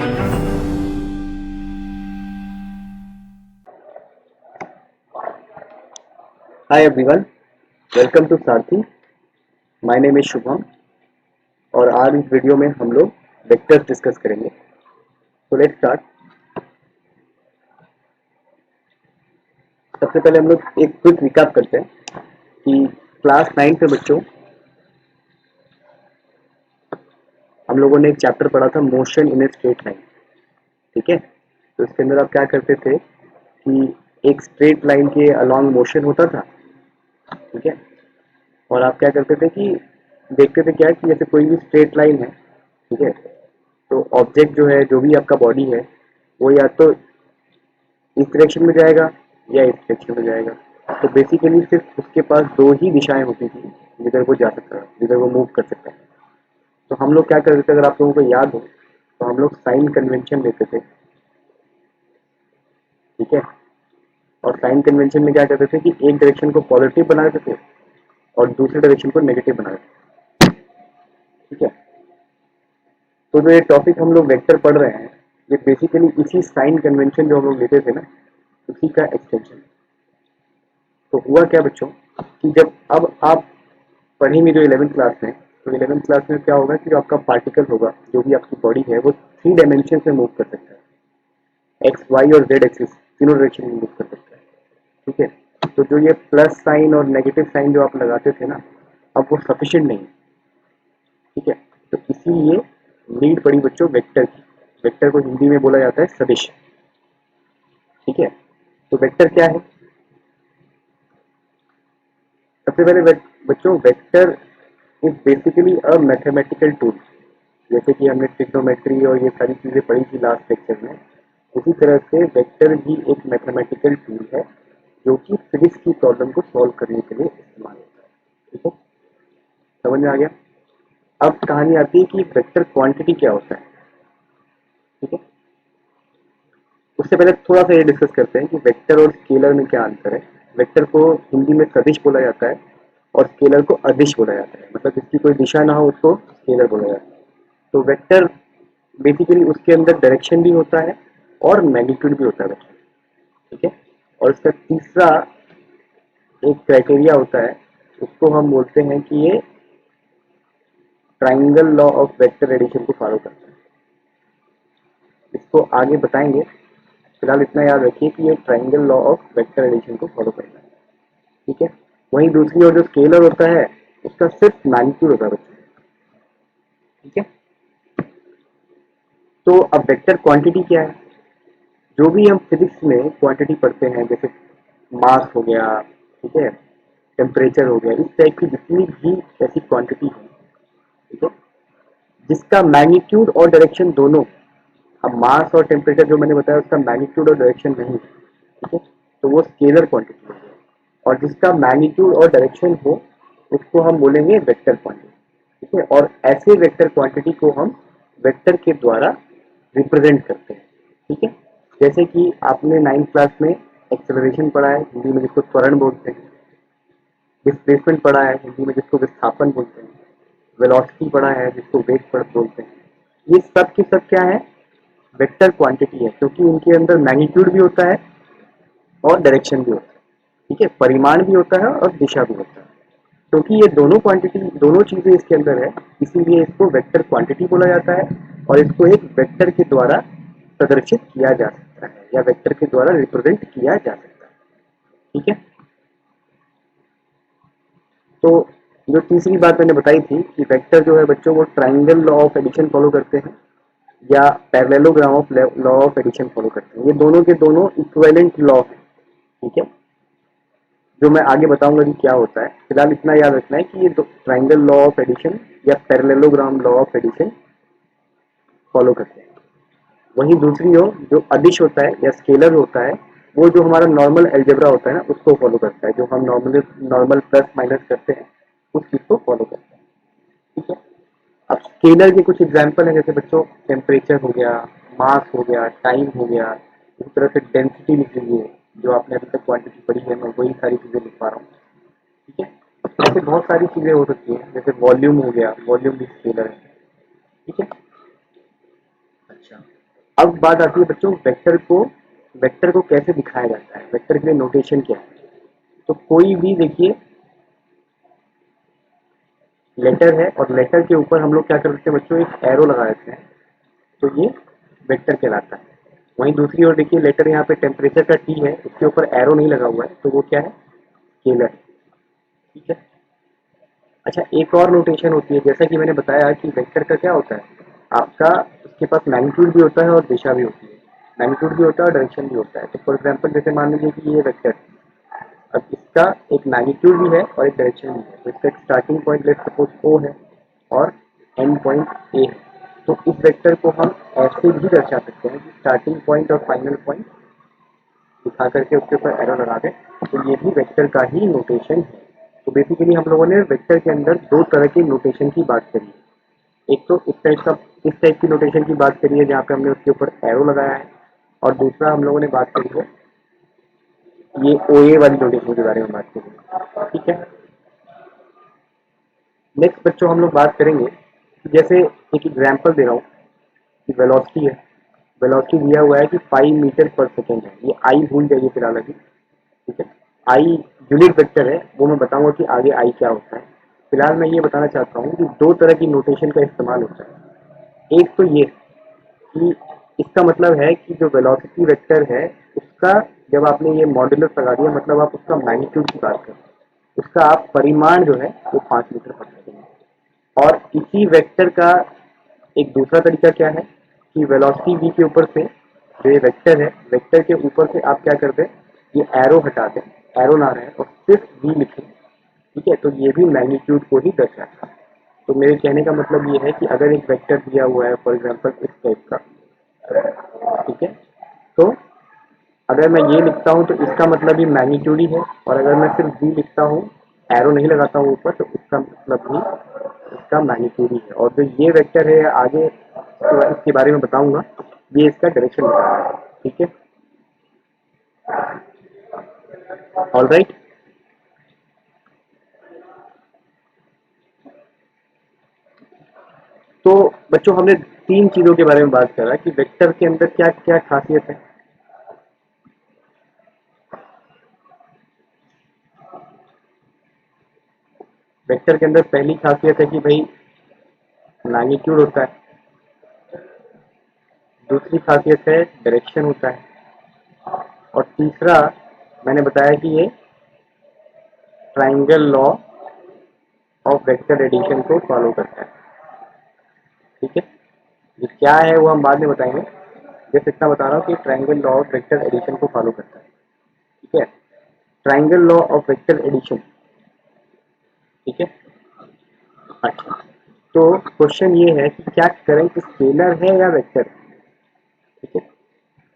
Hi everyone, welcome to Sarathi. My name is Shubham और आज इस वीडियो में हम लोग वेक्टर्स डिस्कस करेंगे। तो लेट्स स्टार्ट। सबसे पहले हम लोग एक क्विक रिकैप करते हैं कि क्लास 9 के बच्चों हम लोगों ने एक चैप्टर पढ़ा था motion in a straight line. ठीक है, तो इसके अंदर आप क्या करते थे कि एक स्ट्रेट लाइन के अलॉन्ग मोशन होता था। ठीक है, और आप क्या करते थे कि देखते थे क्या कि जैसे कोई भी स्ट्रेट लाइन है, ठीक है, तो ऑब्जेक्ट जो है, जो भी आपका बॉडी है, वो या तो इस डायरेक्शन में जाएगा या इस डायरेक्शन में जाएगा। तो बेसिकली सिर्फ उसके पास दो ही दिशाएं होती थी जिधर वो जा सकता है, जिधर वो मूव कर सकता है। तो हम लोग क्या करते थे, अगर आप लोगों को याद हो तो हम लोग साइन कन्वेंशन लेते थे। ठीक है, और साइन कन्वेंशन में क्या करते थे कि एक डायरेक्शन को पॉजिटिव बना देते थे और दूसरे डायरेक्शन को नेगेटिव बना देते थे। ठीक है, तो जो ये टॉपिक हम लोग वेक्टर पढ़ रहे हैं, ये बेसिकली इसी साइन कन्वेंशन जो हम लोग लेते थे ना, उसी का एक्सटेंशन। तो हुआ क्या बच्चों कि जब अब आप पढ़ेंगे जो 11th क्लास में, तो 11th क्लास में क्या होगा कि जो आपका पार्टिकल होगा, जो भी आपकी बॉडी है, वो 3 डायमेंशन में मूव कर सकता है। एक्स वाई और जेड एक्सिस तीनों डायरेक्शन में मूव कर सकता है। ठीक है, तो जो ये प्लस साइन और नेगेटिव साइन जो आप लगाते थे ना, अब वो सफिशिएंट नहीं। ठीक है, तो इसीलिए नीड पड़ी बच्चों वेक्टर की। वेक्टर को हिंदी में बोला जाता है सदिश। ठीक है, तो वेक्टर क्या है? सबसे पहले बच्चों, vector is basically a mathematical tool. जैसे कि हमने ट्रिग्नोमेट्री और ये सारी चीजें पढ़ी थी लास्ट लेक्चर में, उसी तरह से वेक्टर भी एक मैथमेटिकल टूल है जो कि फिजिक्स की प्रॉब्लम को सॉल्व करने के लिए इस्तेमाल होता है। ठीक है, समझ में आ गया? अब कहानी आती है कि वेक्टर क्वांटिटी क्या होता है। ठीक है, उससे पहले थोड़ा सा ये डिस्कस करते हैं कि वेक्टर और स्केलर में क्या अंतर है। वेक्टर को हिंदी में सदिश बोला जाता है और स्केलर को अदिश बोला जाता है। मतलब जिसकी कोई दिशा ना हो उसको स्केलर बोला जाता है। तो वेक्टर बेसिकली उसके अंदर डायरेक्शन भी होता है और मैग्नीट्यूड भी होता है बच्चों। ठीक है, और इसका तीसरा एक क्राइटेरिया होता है, उसको हम बोलते हैं कि ये triangle law of vector addition को फॉलो करता है। इसको आगे बताएंगे, फिलहाल इतना याद रखिए कि ये triangle law of vector addition को फॉलो करता है। ठीक है, वहीं दूसरी ओर जो स्केलर होता है उसका सिर्फ मैग्नीट्यूड होता है बच्चों। ठीक है, तो अब वेक्टर क्वांटिटी क्या है? जो भी हम फिजिक्स में क्वांटिटी पढ़ते हैं, जैसे मास हो गया, ठीक है, टेम्परेचर हो गया, इस टाइप की जितनी भी ऐसी क्वांटिटी है, ठीक है, जिसका मैग्नीट्यूड और डायरेक्शन दोनों, अब मास और टेम्परेचर जो मैंने बताया उसका मैग्नीट्यूड और डायरेक्शन नहीं है, ठीक है, तो वो स्केलर क्वांटिटी हो गया। और जिसका मैग्नीट्यूड और डायरेक्शन हो उसको हम बोलेंगे वेक्टर क्वांटिटी। ठीक है, और ऐसे वेक्टर क्वांटिटी को हम वेक्टर के द्वारा रिप्रेजेंट करते हैं। ठीक है, जैसे कि आपने 9th क्लास में एक्सेलरेशन पढ़ा है, हिंदी में जिसको त्वरण बोलते हैं। डिस्प्लेसमेंट पढ़ा है, हिंदी में जिसको विस्थापन बोलते हैं। वेलोसिटी पढ़ा है, जिसको वेग बोलते हैं। ये सब की सब क्या है? वेक्टर क्वांटिटी है, क्योंकि इनके अंदर मैग्नीट्यूड भी होता है और डायरेक्शन भी होता है। ठीक है, परिमाण भी होता है और दिशा भी होता है। क्योंकि ये दोनों क्वांटिटी, दोनों चीजें इसके अंदर है, इसीलिए इसको वेक्टर क्वांटिटी बोला जाता है और इसको एक वेक्टर के द्वारा प्रदर्शित किया जा सकता है या वेक्टर के द्वारा रिप्रेजेंट किया जा सकता है। ठीक है, तो जो तीसरी बात मैंने बताई थी कि वेक्टर जो है बच्चों वो triangle law of addition follow करते हैं या parallelogram of law of addition follow करते हैं। ये दोनों के दोनों इक्विवेलेंट लॉ है। ठीक है, जो मैं आगे बताऊंगा कि क्या होता है, फिलहाल इतना याद रखना है कि ये ट्राइंगल लॉ ऑफ एडिशन या parallelogram law of addition follow करते हैं। वहीं दूसरी ओर जो अदिश होता है या स्केलर होता है, वो जो हमारा नॉर्मल अलजेब्रा होता है ना, उसको फॉलो करता है। जो हम नॉर्मल प्लस माइनस करते हैं उस चीज को फॉलो करता है। ठीक है, अब स्केलर के कुछ एग्जाम्पल है, जैसे बच्चों टेम्परेचर हो गया, मास हो गया, टाइम हो गया, इस तरह से डेंसिटी लिख लीजिए। जो आपने अभी तक क्वांटिटी पढ़ी है, मैं वही सारी चीजें लिख पा रहा हूँ। ठीक है, ऐसे बहुत सारी चीजें हो सकती हैं, जैसे वॉल्यूम हो गया, वॉल्यूम भी स्केलर है। ठीक है, अच्छा, अब बात आती है बच्चों वेक्टर को कैसे दिखाया जाता है, वेक्टर के लिए नोटेशन क्या है। तो कोई भी देखिए लेटर है और लेटर के ऊपर हम लोग क्या करते हैं बच्चों, एक एरो लगा देते हैं, तो ये वेक्टर कहलाता है। वहीं दूसरी ओर देखिए लेटर यहाँ पे टेम्परेचर का टी है, उसके ऊपर एरो नहीं लगा हुआ है, तो वो क्या है, स्केलर है। ठीक है। अच्छा, एक और नोटेशन होती है, जैसा कि मैंने बताया कि वेक्टर का क्या होता है, आपका उसके पास मैग्नीट्यूड भी होता है और दिशा भी होती है। मैग्नीट्यूड भी होता है और डायरेक्शन भी होता है। तो फॉर एग्जाम्पल जैसे मान लीजिए कि ये वेक्टर, अब इसका एक मैग्नीट्यूड भी है और एक डायरेक्शन भी है। तो इसका एक स्टार्टिंग पॉइंट लेट सपोज ओ है और एंड पॉइंट ए है। तो इस वेक्टर को हम ऐसे भी दर्शा सकते हैं कि स्टार्टिंग पॉइंट और फाइनल पॉइंट दिखा करके उसके ऊपर एरो लगा दें, तो ये भी वेक्टर का ही नोटेशन है। तो बेसिकली हम लोगों ने वेक्टर के अंदर दो तरह के नोटेशन की बात करी है। एक तो इस टाइप की नोटेशन की बात करी है जहाँ पे हमने उसके ऊपर एरो लगाया है, और दूसरा हम लोगों ने बात करी है ये ओए वाली नोटेशन के बारे में बात करी है। ठीक है। नेक्स्ट बच्चों हम लोग बात करेंगे कि जैसे एक एग्जांपल दे रहा हूँ कि वेलोसिटी है, वेलोसिटी दिया हुआ है कि 5 मीटर पर सेकेंड है। ये आई भूल जाइए फिलहाल अभी। ठीक है। आई यूनिट वेक्टर है, वो मैं बताऊंगा कि आगे आई क्या होता है। फिलहाल मैं ये बताना चाहता हूँ कि दो तरह की नोटेशन का इस्तेमाल होता है। एक तो ये कि इसका मतलब है कि जो वेलोसिटी वेक्टर है उसका, जब आपने ये मॉड्यूलस लगा दिया, मतलब आप उसका मैग्नीट्यूड की बात करें, उसका आप परिमाण जो है वो 5 मीटर पर सेकेंड है। और इसी वेक्टर का एक दूसरा तरीका क्या है कि वेलोसिटी v के ऊपर से जो ये वेक्टर है, वेक्टर के ऊपर से आप क्या कर दें, ये एरो हटा दें, एरो ना रहे और सिर्फ v लिखें। ठीक है। तो ये भी मैग्नीट्यूड को ही दर्शाता है। तो मेरे कहने का मतलब ये है कि अगर एक वेक्टर दिया हुआ है फॉर एग्जांपल इस टाइप का, ठीक है, तो अगर मैं ये लिखता हूँ तो इसका मतलब भी मैग्नीट्यूड ही है, और अगर मैं सिर्फ v लिखता हूँ, एरो नहीं लगाता हूँ ऊपर, तो इसका मतलब भी इसका मैग्नीट्यूड ही है। और जो ये वेक्टर है आगे इसके बारे में बताऊंगा, ये इसका डायरेक्शन बता रहा है। ठीक है। All right. तो बच्चों हमने तीन चीजों के बारे में बात करा कि वेक्टर के अंदर क्या क्या खासियत है। वेक्टर के अंदर पहली खासियत है कि भाई मैग्नीट्यूड होता है। दूसरी खासियत है डायरेक्शन होता है। और तीसरा मैंने बताया कि ये triangle law of vector addition को फॉलो करता है। ठीक है। ये क्या है वो हम बाद में बताएंगे, जैसे इतना बता रहा हूँ कि triangle law of vector addition को फॉलो करता है। ठीक है। Triangle law of vector addition. ठीक है। अच्छा, तो क्वेश्चन ये है कि क्या करंट स्केलर है या वेक्टर। ठीक है।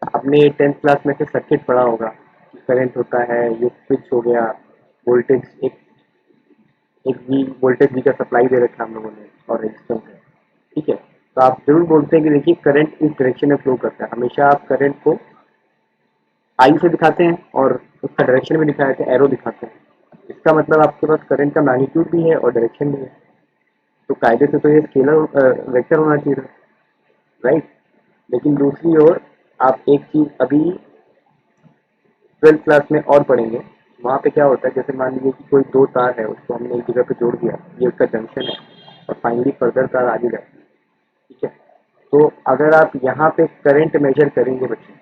आपने 10th क्लास में से सर्किट पढ़ा होगा कि करंट होता है, ये स्विच हो गया, वोल्टेज एक वी वोल्टेज वी का सप्लाई दे रखा है हम लोगों ने, और रेजिस्टेंस है। ठीक है। तो आप जरूर बोलते हैं कि देखिए करंट इस डायरेक्शन में फ्लो करता है। हमेशा आप करंट को आई से दिखाते हैं और उसका डायरेक्शन भी दिखाते हैं, एरो दिखाते हैं। इसका मतलब आपके पास करंट का मैग्नीट्यूड भी है और डायरेक्शन भी है। तो कायदे से तो ये स्केलर वेक्टर होना चाहिए, राइट। लेकिन दूसरी ओर आप एक चीज अभी 12th क्लास में और पढ़ेंगे। वहाँ पे क्या होता है, जैसे मान लीजिए कि कोई दो तार है, उसको हमने एक जगह पे जोड़ दिया, ये उसका जंक्शन है, और फाइनली फर्दर तार आगे जाती है। ठीक है। तो अगर आप यहाँ पे करंट मेजर करेंगे बच्चे,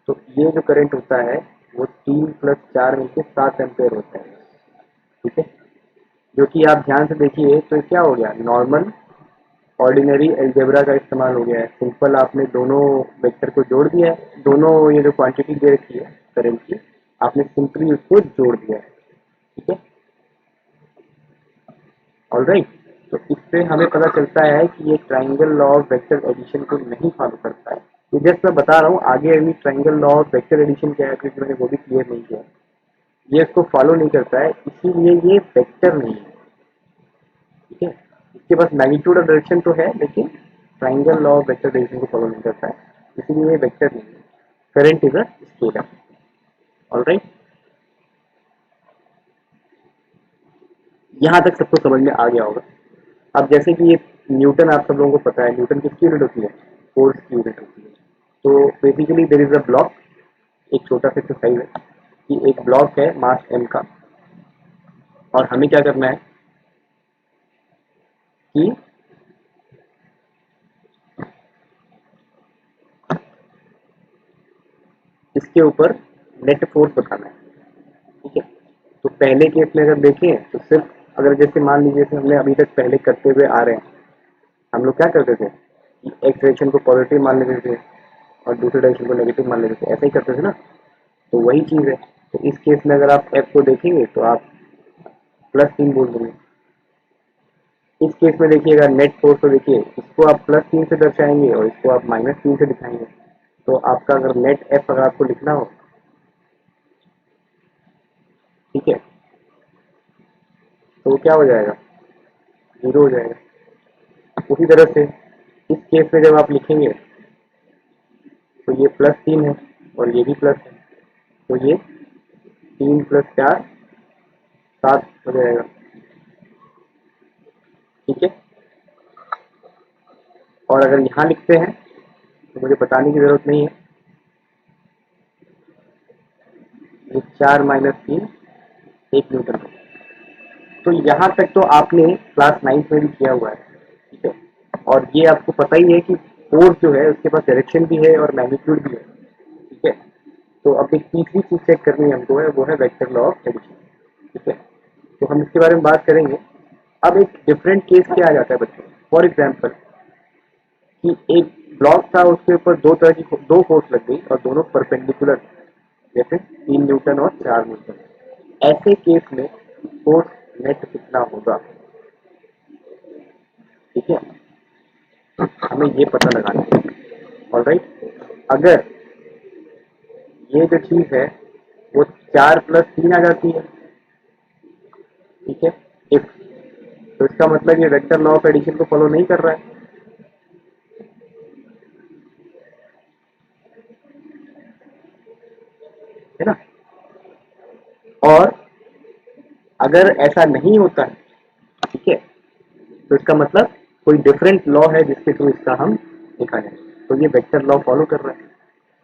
तो ये जो करंट होता है वो 3 + 4 मिलकर 7 एम्पेयर होता है। ठीक है। जो कि आप ध्यान से देखिए तो क्या हो गया, नॉर्मल ऑर्डिनरी अलजेब्रा का इस्तेमाल हो गया है। सिंपल आपने दोनों वेक्टर को जोड़ दिया है, दोनों ये जो क्वांटिटी दे रखी है करंट की, आपने सिंपली उसको जोड़ दिया है। ठीक है। All right. तो इससे हमें पता चलता है कि ये triangle law of vector addition को नहीं फॉलो करता है। तो जस्ट मैं बता रहा हूँ, आगे अभी triangle law of vector addition क्या है, क्योंकि मैंने वो भी क्लियर नहीं किया। ये इसको फॉलो नहीं करता है, इसीलिए ये वेक्टर नहीं है। ठीक है। इसके पास मैग्नीट्यूड और डायरेक्शन तो है, लेकिन triangle law of vector addition को फॉलो नहीं करता है, इसीलिए ये वेक्टर नहीं है। Current is a scalar. All right. यहाँ तक सबको समझ में आ गया होगा। अब जैसे कि ये न्यूटन आप सब लोगों को पता है, न्यूटन किसकी यूनिट होती है, फोर्स की यूनिट होती है। तो basically there is a block, एक छोटा सा एक्सरसाइज है कि एक ब्लॉक है मास m का, और हमें क्या करना है कि इसके ऊपर नेट फोर्स बताना है। ठीक है, तो पहले केस में अगर देखें तो सिर्फ अगर जैसे मान लीजिए कि हमने अभी तक पहले करते हुए आ रहे हैं, हम लोग क्या करते थे कि एक डायरेक्शन को पॉजिटिव मान लेते थे और दूसरे डायरेक्शन को नेगेटिव मान लेते थे, ऐसा ही करते थे ना। तो वही चीज़ है। तो इस केस में अगर आप एफ को देखेंगे तो आप +3 बोल देंगे। इस केस में देखिएगा नेट फोर्स, तो देखिए इसको आप +3 से दर्शाएंगे और इसको आप -3 से दिखाएंगे। तो आपका अगर नेट एफ अगर आपको लिखना हो, ठीक है, तो क्या हो जाएगा, 0 हो जाएगा। उसी तरह से इस केस में जब आप लिखेंगे तो ये +3 है और ये भी प्लस है, तो ये 3 + 4 7 हो जाएगा। ठीक है, और अगर यहाँ लिखते हैं तो मुझे बताने की ज़रूरत नहीं है, ये 4 - 3 1 न्यूटन। तो यहाँ तक तो आपने क्लास 9th में भी किया हुआ है। ठीक है, और ये आपको पता ही है कि फोर्स जो है उसके पास डायरेक्शन भी है और मैग्नीट्यूड भी है। ठीक है, तो अब एक तीसरी चीज चेक करनी है हमको, है वो है वेक्टर लॉ ऑफ एडिशन। ठीक है, तो हम इसके बारे में बात करेंगे। अब एक डिफरेंट केस क्या आ जाता है बच्चों, फॉर एग्जाम्पल कि एक ब्लॉक था, उसके ऊपर दो तरह की दो फोर्स लग गई और दोनों परपेंडिकुलर, जैसे 3 न्यूटन और 4 न्यूटन। ऐसे केस में फोर्स नेट कितना होगा? ठीक है, हमें ये पता लगाना है। ऑलराइट, अगर ये जो चीज है वो 4 + 3 आ जाती है, ठीक है, इफ, तो इसका मतलब ये वेक्टर लॉ ऑफ एडिशन को फॉलो नहीं कर रहा है ना। और अगर ऐसा नहीं होता है, ठीक है, तो इसका मतलब कोई डिफरेंट लॉ है जिसके थ्रू इसका हम देखा जाए, तो ये वेक्टर लॉ फॉलो कर रहा है।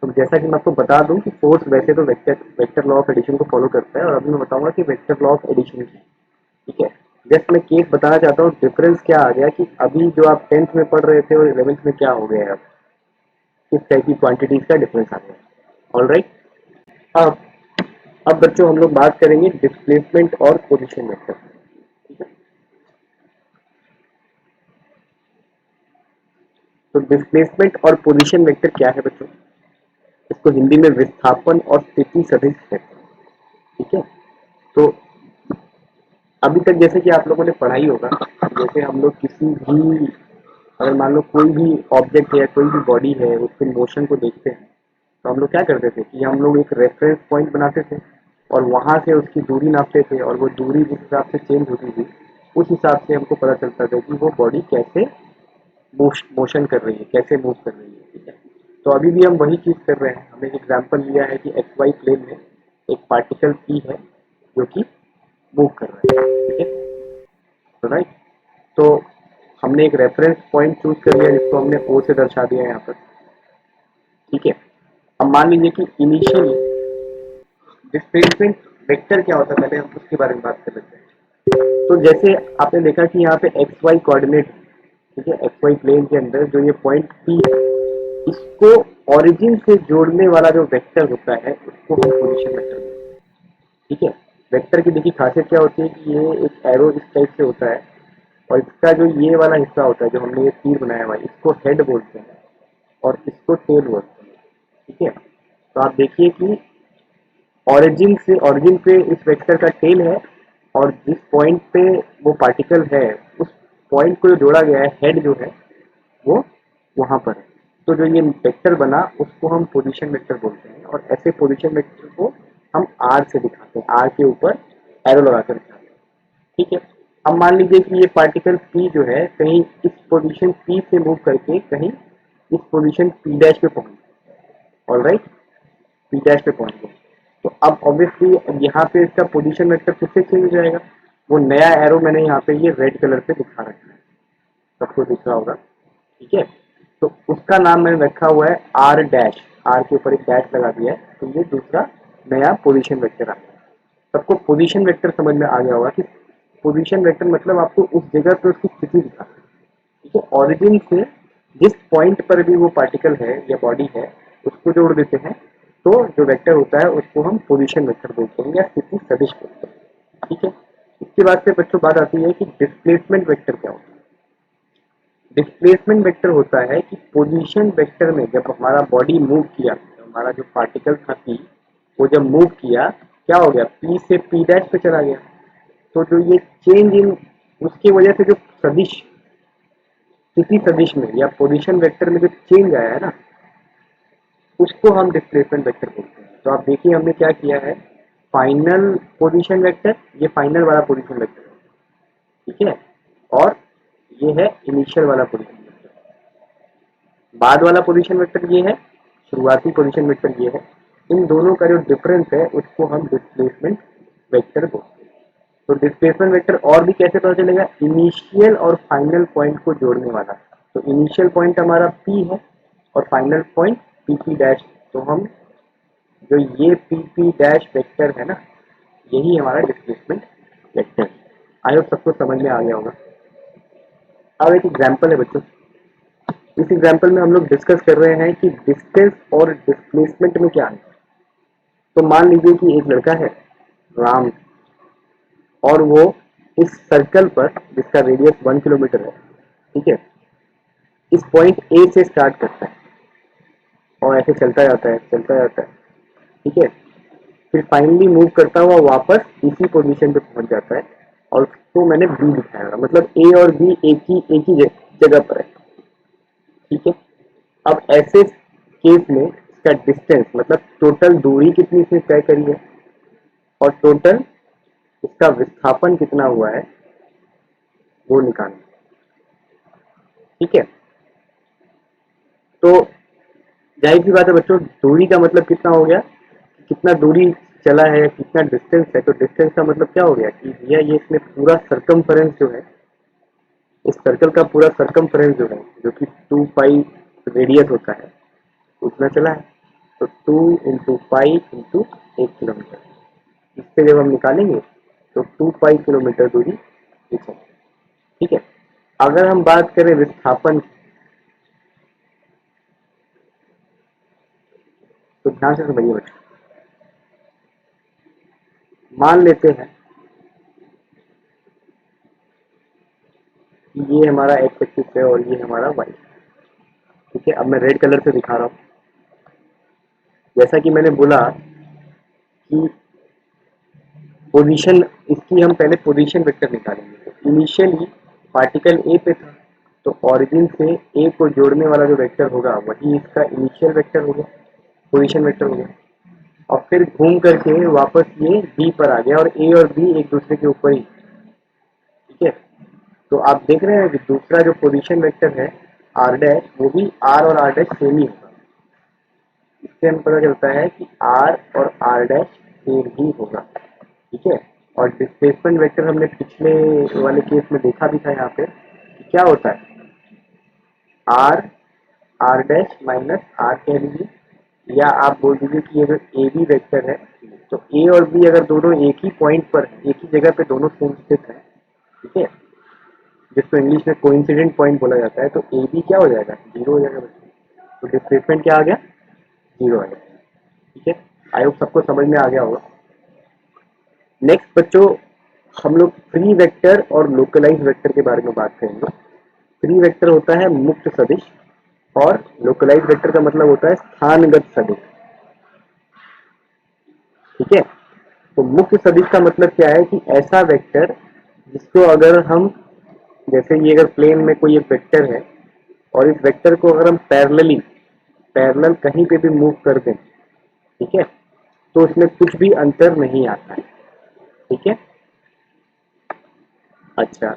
तो जैसा कि मैं आपको बता दूं कि फोर्स वैसे तो vector vector law of addition को फॉलो करता है, और अभी मैं बताऊंगा कि वेक्टर लॉ ऑफ एडिशन की। ठीक है, जस्ट मैं केस बताना चाहता हूँ, डिफरेंस क्या आ गया कि अभी जो आप 10th में पढ़ रहे थे और 11th में क्या हो गया है, अब किस टाइप की क्वांटिटीज का डिफरेंस आ गया। ऑल राइट, अब अब बच्चों हम लोग बात करेंगे डिस्प्लेसमेंट और पोजीशन वेक्टर। ठीक है, तो डिस्प्लेसमेंट और पोजीशन वेक्टर क्या है बच्चों? इसको हिंदी में विस्थापन और स्थिति सदिश कहते हैं। ठीक है, तो अभी तक जैसे कि आप लोगों ने पढ़ाई होगा, जैसे हम लोग किसी भी, अगर मान लो कोई भी ऑब्जेक्ट है, कोई भी बॉडी है, उसके मोशन को देखते हैं, तो हम लोग क्या करते थे कि हम लोग एक रेफरेंस पॉइंट बनाते थे और वहां से उसकी दूरी नापते थे, और वो दूरी जिस हिसाब से चेंज होती थी उस हिसाब से हमको पता चलता था कि वो बॉडी कैसे मोशन कर रही है, कैसे मूव कर रही है। ठीक है, तो अभी भी हम वही चीज कर रहे हैं। हमने एक एग्जांपल लिया है कि एक्स वाई प्लेन में एक पार्टिकल पी है जो कि मूव कर रहा है। ठीक है, तो राइट, तो हमने एक रेफरेंस पॉइंट चूज कर लिया जिसको हमने ओ से दर्शा दिया है यहाँ पर। ठीक है, अब मान लीजिए कि इनिशियली डिस्प्लेसमेंट वेक्टर क्या होता है, पहले हम उसके बारे में बात कर लेते हैं। तो जैसे आपने देखा कि यहाँ पे एक्स वाई कोऑर्डिनेट, ठीक है, एक्स वाई प्लेन के अंदर जो ये पॉइंट पी है, इसको ओरिजिन से जोड़ने वाला जो वेक्टर होता है उसको हम पोजीशन वेक्टर बोलते हैं। ठीक है, वेक्टर की देखिए खासियत क्या होती है कि ये एक एरो इस टाइप से होता है, और इसका जो ये वाला हिस्सा होता है जो हमने ये तीर बनाया हुआ है, इसको हेड बोलते हैं और इसको टेल बोलते हैं। ठीक है, तो आप देखिए कि ओरिजिन पे इस वेक्टर का टेल है, और जिस पॉइंट पे वो पार्टिकल है उस पॉइंट को जो जोड़ा गया है, हेड जो है वो वहां पर है। तो जो ये वेक्टर बना उसको हम पोजीशन वेक्टर बोलते हैं, और ऐसे पोजीशन वेक्टर को हम आर से दिखाते हैं, आर के ऊपर एरो लगाकर दिखाते हैं। ठीक है, अब मान लीजिए कि ये पार्टिकल पी जो है कहीं इस पोजीशन पी से मूव करके कहीं इस पोजीशन पी डैश पे पहुंच, ऑल राइट, पी डैश पे पहुंच गए। तो अब ऑब्वियसली यहाँ पे इसका पोजीशन वेक्टर फिर से चेंज हो जाएगा। वो नया एरो मैंने यहाँ पे ये रेड कलर पे दिखा रखा है, सबको दिख रहा होगा। ठीक है, तो उसका नाम मैंने रखा हुआ है आर डैश, आर के ऊपर एक डैश लगा दिया है, तो ये दूसरा नया पोजीशन वेक्टर आ गया। सबको पोजीशन वेक्टर समझ में आ गया होगा कि पोजीशन वेक्टर मतलब आपको उस जगह पे उसकी स्थिति दिखाता है। ठीक है, ऑरिजिन से जिस पॉइंट पर भी वो पार्टिकल है या बॉडी है उसको जोड़ देते हैं, तो जो वेक्टर होता है उसको हम पोजीशन वेक्टर बोलते हैं या स्थिति सदिश बोलते हैं। ठीक है, इसके बाद से बच्चों बात आती है कि डिस्प्लेसमेंट वेक्टर क्या होता है। डिस्प्लेसमेंट वेक्टर होता है कि पोजीशन वेक्टर में जब हमारा बॉडी मूव किया, तो हमारा जो पार्टिकल था पी, वो जब मूव किया क्या हो गया, पी से पी डैश पे चला गया। तो जो ये चेंज इन, उसकी वजह से जो सदिश, किसी सदिश में या पोजीशन वेक्टर में जो चेंज आया है ना, उसको हम डिस्प्लेसमेंट वेक्टर बोलते हैं। तो आप देखिए हमने क्या किया है, फाइनल पोजीशन वेक्टर, ये फाइनल वाला पोजीशन वेक्टर है। ठीक है, और ये है इनिशियल वाला पोजीशन वेक्टर, बाद वाला पोजीशन वेक्टर ये है, शुरुआती पोजीशन वेक्टर ये है। इन दोनों का जो डिफरेंस है उसको हम डिस्प्लेसमेंट वेक्टर बोलते हैं। तो डिस्प्लेसमेंट वेक्टर और भी कैसे पता चलेगा, इनिशियल और फाइनल पॉइंट को जोड़ने वाला। तो इनिशियल पॉइंट हमारा पी है और final point P P dash, तो हम जो ये पी पी डैश वेक्टर है ना, यही हमारा डिस्प्लेसमेंट वेक्टर है। आई होप सबको समझ में आ गया होगा। अब एक एग्जाम्पल है बच्चों, इस एग्जाम्पल में हम लोग डिस्कस कर रहे हैं कि डिस्टेंस और डिस्प्लेसमेंट में क्या है। तो मान लीजिए कि एक लड़का है राम, और वो इस सर्कल पर जिसका रेडियस 1 किलोमीटर है, ठीक है, इस पॉइंट ए से स्टार्ट करता है और ऐसे चलता जाता है चलता जाता है। ठीक है, फिर फाइनली मूव करता हुआ वापस इसी पोजीशन पे पहुंच जाता है, और उसको मैंने बी दिखाया, मतलब ए और बी एक ही जगह पर है। ठीक है, अब ऐसे केस में इसका डिस्टेंस मतलब टोटल दूरी कितनी इसने तय करी है और टोटल इसका विस्थापन कितना हुआ है वो निकालना। ठीक है, तो जाहिर सी बात है बच्चों, दूरी का मतलब कितना हो गया, कितना दूरी चला है, कितना डिस्टेंस है। तो डिस्टेंस का मतलब क्या हो गया कि भैया ये इसमें पूरा सरकमफेरेंस जो है, इस सर्कल का पूरा सरकमफेरेंस जो है, जो कि 2 पाई रेडियस होता है, उतना चला है। तो 2 × 5 × 1 किलोमीटर, इससे जब हम निकालेंगे तो 2 पाई किलोमीटर दूरी दिखेगी। ठीक है, अगर हम बात करें विस्थापन की, तो ध्यान से समझिए बच्चों, मान लेते हैं कि ये हमारा एक्स एक्सिस है और ये हमारा वाई। ठीक है, अब मैं रेड कलर से दिखा रहा हूँ। जैसा कि मैंने बोला कि पोजीशन, इसकी हम पहले पोजीशन वेक्टर निकालेंगे। तो इनिशियली पार्टिकल ए पे था, तो ऑरिजिन से ए को जोड़ने वाला जो वेक्टर होगा वही इसका इनिशियल वेक्टर होगा, पोजीशन वेक्टर होगा। और फिर घूम करके वापस ये बी पर आ गया और ए और बी एक दूसरे के ऊपर ही। ठीक है, तो आप देख रहे हैं कि दूसरा जो पोजीशन वेक्टर है आर डैश, वो भी आर और आर डैश सेम ही होगा। इससे हमें पता चलता है कि आर और आर डैश सेम ही होगा। ठीक है, और डिस्प्लेसमेंट वेक्टर हमने पिछले वाले केस में देखा भी था यहाँ पे कि क्या होता है, R R dash minus R कह लीजिए, या आप बोल दीजिए कि ये जो ए बी वेक्टर है, तो ए और बी अगर दोनों एक ही पॉइंट पर, एक ही जगह पे दोनों सेम स्थित है, ठीक है, जिसको इंग्लिश में कोइंसिडेंट पॉइंट बोला जाता है, तो ए बी क्या हो जाएगा, जीरो हो जाएगा बच्चों। तो डिस्प्लेसमेंट क्या आ गया, जीरो आ गया। ठीक है, आई होप सबको समझ में आ गया होगा। नेक्स्ट बच्चों, हम लोग फ्री वेक्टर और लोकलाइज वेक्टर के बारे में बात करेंगे। फ्री वेक्टर होता है मुक्त सदिश, और लोकलाइज वेक्टर का मतलब होता है स्थानगत सदिश। ठीक है, तो मुक्त सदिश का मतलब क्या है कि ऐसा वेक्टर जिसको अगर हम, जैसे ये अगर प्लेन में कोई एक वेक्टर है और इस वेक्टर को अगर हम पैरेलल कहीं पे भी मूव कर दें, ठीक है, तो इसमें कुछ भी अंतर नहीं आता है। ठीक है, अच्छा,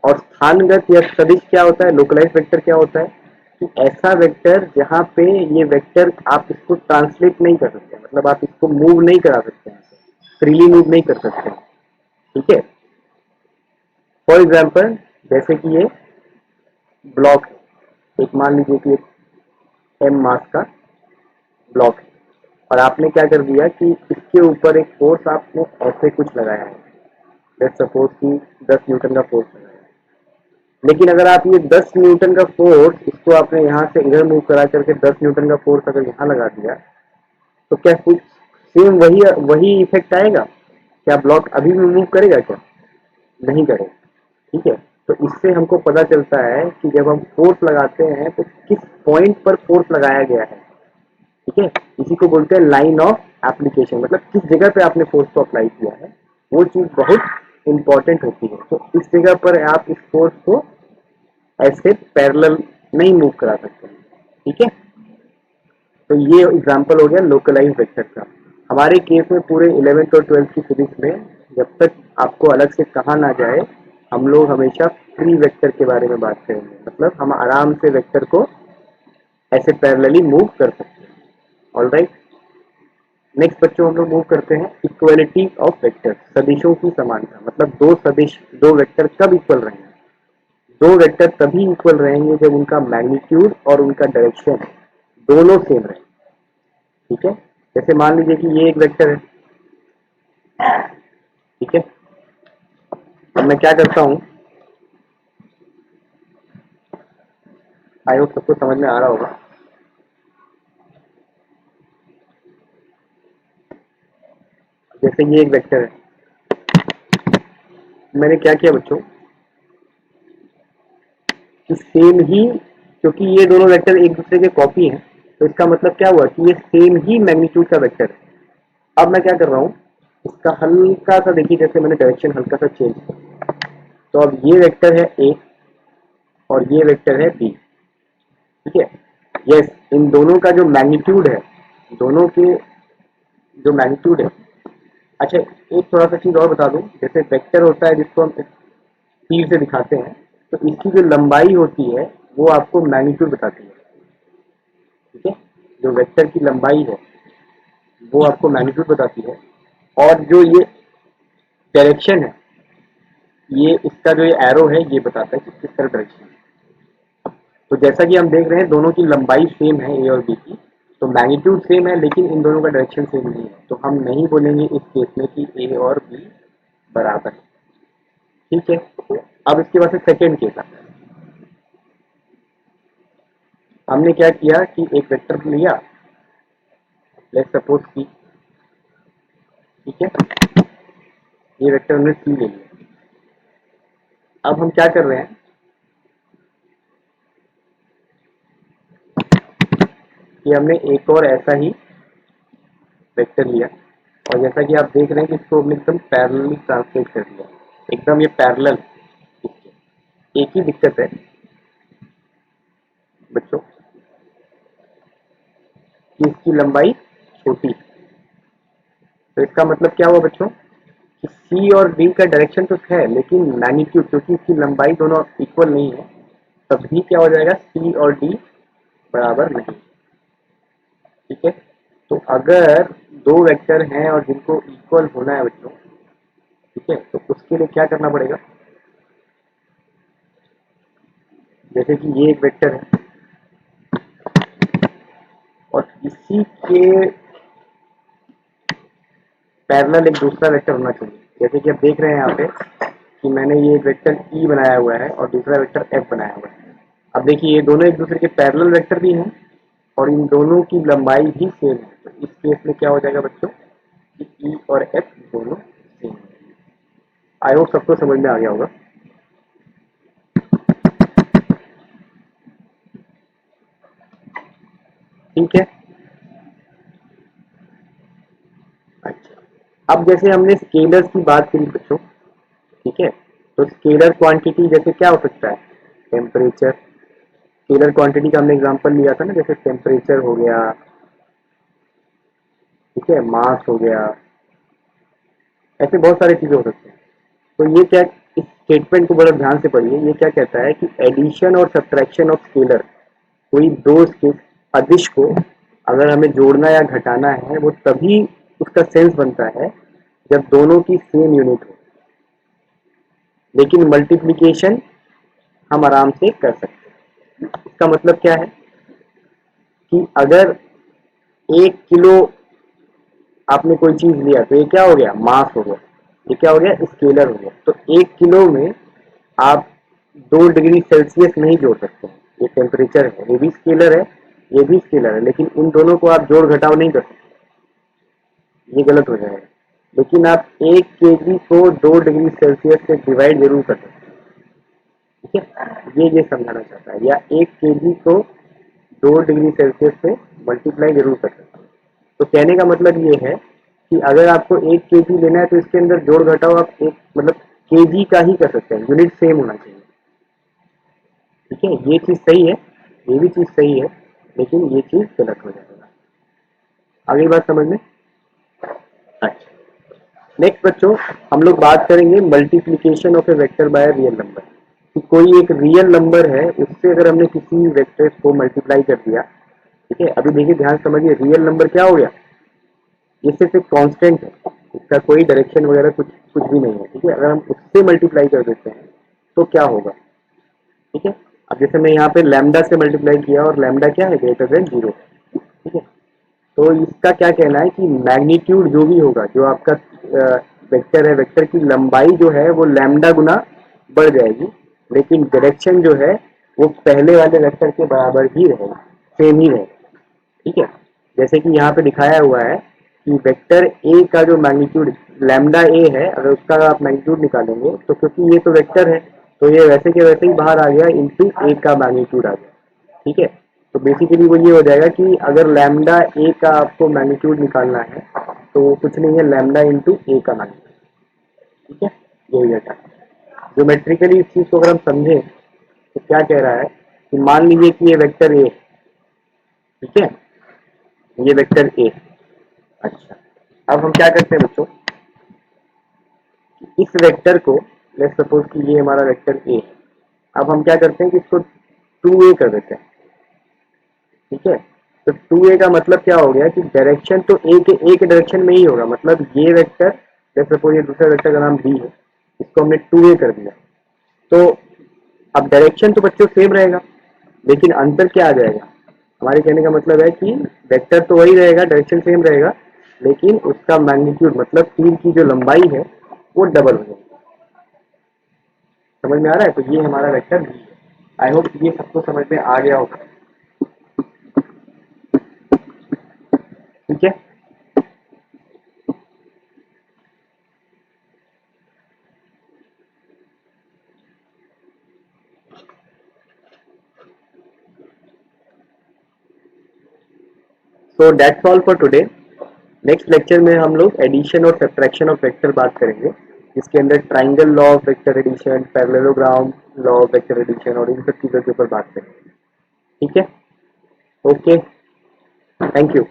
और स्थानगत या सदिश क्या होता है, लोकलाइज वेक्टर क्या होता है कि ऐसा वेक्टर जहाँ पे ये वेक्टर आप इसको ट्रांसलेट नहीं कर सकते, मतलब आप इसको मूव नहीं करा सकते हैं, फ्रीली मूव नहीं कर सकते। ठीक है, फॉर एग्जाम्पल जैसे कि ये ब्लॉक है, एक मान लीजिए कि एक एम मास का ब्लॉक है और आपने क्या कर दिया कि इसके ऊपर एक फोर्स आपने ऐसे कुछ लगाया है, लेट्स सपोज कि 10 न्यूटन का फोर्स लगाया है। लेकिन अगर आप ये 10 न्यूटन का फोर्स इसको आपने यहाँ से इधर मूव करा करके 10 न्यूटन का फोर्स अगर यहाँ लगा दिया तो क्या कुछ सेम वही वही इफेक्ट आएगा? क्या ब्लॉक अभी भी मूव करेगा क्या? नहीं करेगा। ठीक है, तो इससे हमको पता चलता है कि जब हम फोर्स लगाते हैं तो किस पॉइंट पर फोर्स लगाया गया है। ठीक है, इसी को बोलते हैं लाइन ऑफ एप्लीकेशन, मतलब किस जगह पे आपने फोर्स को अप्लाई किया है वो चीज बहुत इंपॉर्टेंट होती है। तो इस जगह पर आप इस फोर्स को ऐसे पैरेलल नहीं मूव करा सकते। ठीक है, तो ये एग्जांपल हो गया लोकलाइज वेक्टर का। हमारे केस में पूरे 11th और 12th की फिजिक्स में जब तक आपको अलग से कहा ना जाए हम लोग हमेशा फ्री वेक्टर के बारे में बात करेंगे, मतलब हम आराम से वेक्टर को ऐसे पैरेलली मूव कर सकते हैं। ऑलराइट, नेक्स्ट बच्चों हम लोग मूव करते हैं इक्वलिटी ऑफ वेक्टर, सदिशों की समानता। मतलब दो सदिश, दो वेक्टर कब इक्वल रहेंगे? दो वेक्टर तभी इक्वल रहेंगे जब उनका मैग्नीट्यूड और उनका डायरेक्शन दोनों सेम रहे। ठीक है, जैसे मान लीजिए कि ये एक वेक्टर है। ठीक है, अब मैं क्या करता हूँ, आई होप सबको समझ में आ रहा होगा। जैसे ये एक वेक्टर है, मैंने क्या किया बच्चों कि सेम ही, क्योंकि ये दोनों वेक्टर एक दूसरे के कॉपी हैं तो इसका मतलब क्या हुआ कि ये सेम ही मैग्नीट्यूड का वेक्टर है। अब मैं क्या कर रहा हूँ, इसका हल्का सा देखिए, जैसे मैंने डायरेक्शन हल्का सा चेंज किया, तो अब ये वेक्टर है ए और ये वेक्टर है बी। ठीक है, यस, इन दोनों का जो मैग्नीट्यूड है, दोनों के जो मैग्नीट्यूड है। अच्छा, एक थोड़ा सा चीज और बता दूं, जैसे वेक्टर होता है जिसको हम तीर से दिखाते हैं तो इसकी जो लंबाई होती है वो आपको मैग्नीट्यूड बताती है। ठीक है, जो वेक्टर की लंबाई है वो आपको मैग्नीट्यूड बताती है, और जो ये डायरेक्शन है, ये इसका जो ये एरो है ये बताता है कि किस तरह डायरेक्शन है। तो जैसा कि हम देख रहे हैं दोनों की लंबाई सेम है ए और बी की, तो मैग्नीट्यूड सेम है लेकिन इन दोनों का डायरेक्शन सेम नहीं है, तो हम नहीं बोलेंगे इस केस में कि ए और बी बराबर है। ठीक है, अब इसके बाद से सेकेंड केस आता है। हमने क्या किया कि एक वेक्टर लिया, लेट्स सपोज सी। ठीक है, ये वेक्टर हमने सी ले लिया। अब हम क्या कर रहे हैं कि हमने एक और ऐसा ही वेक्टर लिया और जैसा कि आप देख रहे हैं कि इसको हमने एकदम पैरेलली ट्रांसलेट कर दिया, एकदम ये पैरेलल। एक ही दिक्कत है बच्चों कि इसकी लंबाई छोटी, तो इसका मतलब क्या हुआ बच्चों कि सी और डी का डायरेक्शन तो है लेकिन मैग्नीट्यूड, क्योंकि इसकी लंबाई दोनों इक्वल नहीं है, तभी क्या हो जाएगा सी और डी बराबर नहीं। ठीक है, तो अगर दो वेक्टर हैं और जिनको इक्वल होना है बच्चों, ठीक है, तो उसके लिए क्या करना पड़ेगा, जैसे कि ये एक वेक्टर है और इसी के पैरेलल एक दूसरा वेक्टर होना चाहिए। जैसे कि आप देख रहे हैं यहाँ पे कि मैंने ये एक वेक्टर ई बनाया हुआ है और दूसरा वेक्टर एफ बनाया हुआ है। अब देखिए ये दोनों एक दूसरे के पैरेलल वेक्टर भी हैं और इन दोनों की लंबाई भी सेम है, तो इस केस में क्या हो जाएगा बच्चों कि ई और एफ दोनों सेम। आई होप सबको समझ में आ गया होगा। ठीक है, अच्छा, अब जैसे हमने स्केलर्स की बात करी बच्चों, ठीक है, तो स्केलर क्वांटिटी जैसे क्या हो सकता है, टेम्परेचर। स्केलर क्वांटिटी का हमने एग्जांपल लिया था ना, जैसे टेम्परेचर हो गया, ठीक है, मास हो गया, ऐसे बहुत सारी चीजें हो सकती हैं। तो ये क्या, इस स्टेटमेंट को बड़ा ध्यान से पढ़िए, ये क्या कहता है कि एडिशन और सब्ट्रैक्शन ऑफ स्केलर, कोई दो अदिश को अगर हमें जोड़ना या घटाना है वो तभी उसका सेंस बनता है जब दोनों की सेम यूनिट हो, लेकिन मल्टीप्लिकेशन हम आराम से कर सकते हैं। इसका मतलब क्या है कि अगर 1 किलो आपने कोई चीज लिया तो ये क्या हो गया, मास हो गया। ये क्या हो गया, स्केलर हो गया। तो 1 किलो में आप 2 डिग्री सेल्सियस नहीं जोड़ सकते हैं। ये टेम्परेचर है, ये भी स्केलर है, ये भी स्केलर है, लेकिन इन दोनों को आप जोड़ घटाव नहीं कर सकते, ये गलत हो जाएगा। लेकिन आप 1 केजी को 2 डिग्री सेल्सियस से डिवाइड जरूर कर सकते हैं। ठीक है, ये समझाना चाहता है, या 1 केजी को 2 डिग्री सेल्सियस से मल्टीप्लाई जरूर कर सकते हैं। तो कहने का मतलब ये है कि अगर आपको 1 केजी लेना है तो इसके अंदर जोड़ घटाव आप एक मतलब केजी का ही कर सकते हैं, यूनिट सेम होना चाहिए। ठीक है, ये चीज सही है, ये भी चीज सही है, लेकिन ये चीज गलत हो जाएगा। आगे बात समझ में। अच्छा, नेक्स्ट बच्चों हम लोग बात करेंगे multiplication of A vector by real number. कि कोई एक रियल नंबर है, उससे अगर हमने किसी वेक्टर को मल्टीप्लाई कर दिया। ठीक है, अभी देखिए ध्यान समझिए, रियल नंबर क्या हो गया, ये सिर्फ एक कांस्टेंट है, इसका कोई डायरेक्शन वगैरह कुछ कुछ भी नहीं है। ठीक है, अगर हम उससे मल्टीप्लाई कर देते हैं तो क्या होगा। ठीक है, अब जैसे मैं यहाँ पे लैम्डा से मल्टीप्लाई किया और लैम्डा क्या है, ग्रेटर देन 0। ठीक है, तो इसका क्या कहना है कि मैग्नीट्यूड जो भी होगा, जो आपका वेक्टर है, वेक्टर की लंबाई जो है वो लैम्डा गुना बढ़ जाएगी, लेकिन डायरेक्शन जो है वो पहले वाले वेक्टर के बराबर ही रहेगा, सेम ही रहेगा। ठीक है, जैसे कि यहाँ पे दिखाया हुआ है कि वेक्टर ए का जो मैग्नीट्यूड लैम्डा ए है, अगर उसका आप मैग्नीट्यूड निकालेंगे तो क्योंकि ये तो वेक्टर है, तो ये वैसे के वैसे ही बाहर आ गया, इंटू ए का मैग्नीट्यूड आ गया। ठीक है, तो बेसिकली वो ये हो जाएगा कि अगर लैम्डा ए का आपको मैग्नीट्यूड निकालना है तो वो कुछ नहीं है, लैम्डा इंटू ए का मैग्नीट्यूड। ठीक है, ये हो जाता है। ज्योमेट्रिकली इस चीज को अगर हम समझें तो क्या कह रहा है कि मान लीजिए कि ये वेक्टर ए। ठीक है, ये वेक्टर ए। अच्छा, अब हम क्या करते हैं बच्चों, इस वेक्टर को, लेट्स सपोज कि ये हमारा वेक्टर ए है। अब हम क्या करते हैं कि इसको 2a कर देते हैं। ठीक है, तो 2a का मतलब क्या हो गया कि डायरेक्शन तो ए के डायरेक्शन में ही होगा, मतलब ये वेक्टर, लेट्स सपोज ये दूसरा वेक्टर का नाम बी है, इसको हमने 2a कर दिया। तो अब डायरेक्शन तो बच्चों सेम रहेगा, लेकिन अंतर क्या आ जाएगा, हमारे कहने का मतलब है कि वेक्टर तो वही रहेगा, डायरेक्शन सेम रहेगा, लेकिन उसका मैग्नीट्यूड मतलब तीर की जो लंबाई है वो डबल हो जाएगी। समझ में आ रहा है, तो ये हमारा वेक्टर बी है। आई होप ये सबको समझ में आ गया होगा। ठीक है, so that's all for today. Next lecture में हम लोग एडिशन और सब्ट्रैक्शन ऑफ वेक्टर बात करेंगे, जिसके अंदर triangle law of vector addition, parallelogram law of vector addition और इन सब चीजों के ऊपर बात करेंगे। ठीक है, ओके, थैंक यू।